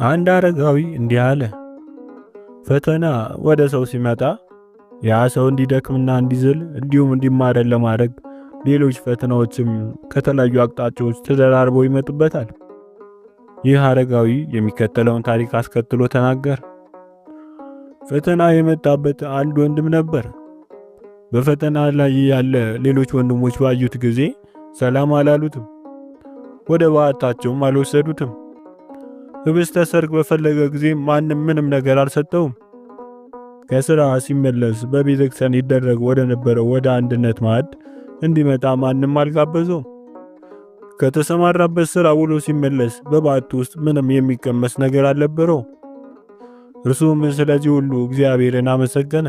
አንድ አረጋዊ እንዲህ አለ። ፈተና ወደ ሰው ሲመጣ ያ ሰው እንዲደክምና እንዲዝል እንዲሁም እንዲማረን ለማድረግ ሌሎች ፈተናዎችም ከተለያዩ አቅጣጫዎች ተደራርበው ይመጡበታል። ይህ አረጋዊ የሚከተለውን ታሪክ አስከትሎ ተናገረ። ፈተና የመጣበት አንድ ወንድም ነበር። በፈተና ላይ ያለ ሌሎች ወንድሞች ባዩት ጊዜ ሰላም አላሉትም፣ ወደ በዓታቸውም አልወሰዱትም። ህብስተ ሰርክ በፈለገ ጊዜ ማንም ምንም ነገር አልሰጠውም። ከሥራ ሲመለስ በቤተክርስቲያን ይደረግ ወደ ነበረው ወደ አንድነት ማዕድ እንዲመጣ ማንም አልጋበዘውም። ከተሰማራበት ሥራ ውሎ ሲመለስ በበዓቱ ውስጥ ምንም የሚቀመስ ነገር አልነበረው። እርሱም ስለዚህ ሁሉ እግዚአብሔርን አመሰገነ።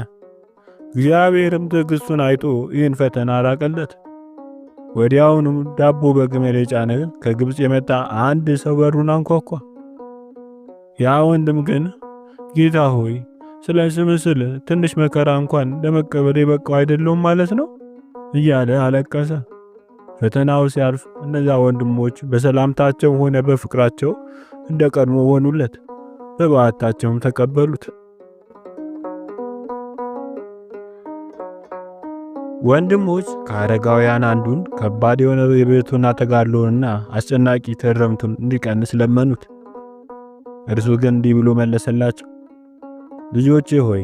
እግዚአብሔርም ትዕግስቱን አይቶ ይህን ፈተና አራቀለት። ወዲያውኑ ዳቦ በግመል የጫነ ከግብጽ የመጣ አንድ ሰው በሩን አንኳኳ። ያ ወንድም ግን ጌታ ሆይ ስለ ስምህ ስል ትንሽ መከራ እንኳን ለመቀበል የበቃው አይደለሁም ማለት ነው እያለ አለቀሰ። ፈተናው ሲያልፍ እነዛ ወንድሞች በሰላምታቸው ሆነ በፍቅራቸው እንደ ቀድሞ ሆኑለት፣ በበዓታቸውም ተቀበሉት። ወንድሞች ከአረጋውያን አንዱን ከባድ የሆነ የቤቱና ተጋድሎንና አስጨናቂ ትርምቱን እንዲቀንስ ለመኑት። እርሱ ግን እንዲህ ብሎ መለሰላቸው። ልጆቼ ሆይ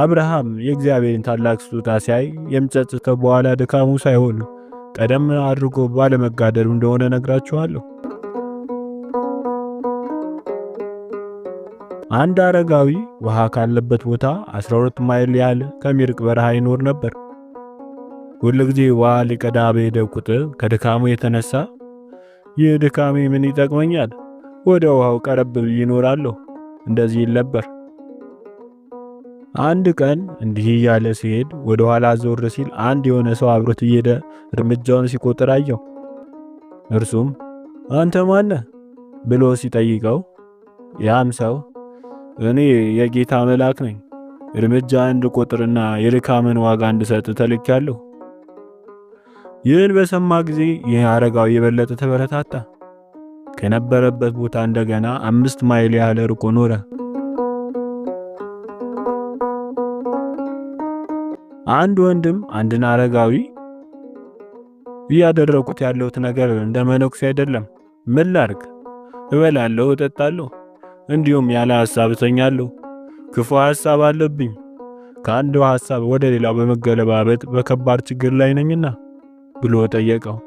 አብርሃም የእግዚአብሔርን ታላቅ ስጦታ ሲያይ የሚጸጽተው በኋላ ድካሙ ሳይሆን ቀደም አድርጎ ባለመጋደሉ እንደሆነ ነግራችኋለሁ። አንድ አረጋዊ ውሃ ካለበት ቦታ 12 ማይል ያህል ከሚርቅ በረሃ ይኖር ነበር። ሁል ጊዜ ውሃ ሊቀዳ በሄደ ቁጥር ከድካሙ የተነሳ ይህ ድካሜ ምን ይጠቅመኛል? ወደ ውሃው ቀረብ ብዬ እኖራለሁ እንደዚህ ይል ነበር። አንድ ቀን እንዲህ እያለ ሲሄድ ወደ ኋላ ዞር ሲል አንድ የሆነ ሰው አብሮት እየሄደ እርምጃውን ሲቆጥር አየው። እርሱም አንተ ማን ነህ ብሎ ሲጠይቀው ያም ሰው እኔ የጌታ መልአክ ነኝ፣ እርምጃ እንድቆጥርና የድካምን ዋጋ እንድሰጥ ተልኬያለሁ። ይህን በሰማ ጊዜ ይህ አረጋዊ የበለጠ ተበረታታ። ከነበረበት ቦታ እንደገና 5 ማይል ያህል ርቆ ኖረ። አንድ ወንድም አንድን አረጋዊ እያደረኩት ያለሁት ነገር እንደ መነኩሴ አይደለም፣ ምን ላድርግ? እበላለሁ፣ እጠጣለሁ፣ እንዲሁም ያለ ሐሳብ እተኛለሁ። ክፉ ሐሳብ አለብኝ። ከአንዱ ሐሳብ ወደ ሌላው በመገለባበጥ በከባድ ችግር ላይ ነኝና ብሎ ጠየቀው።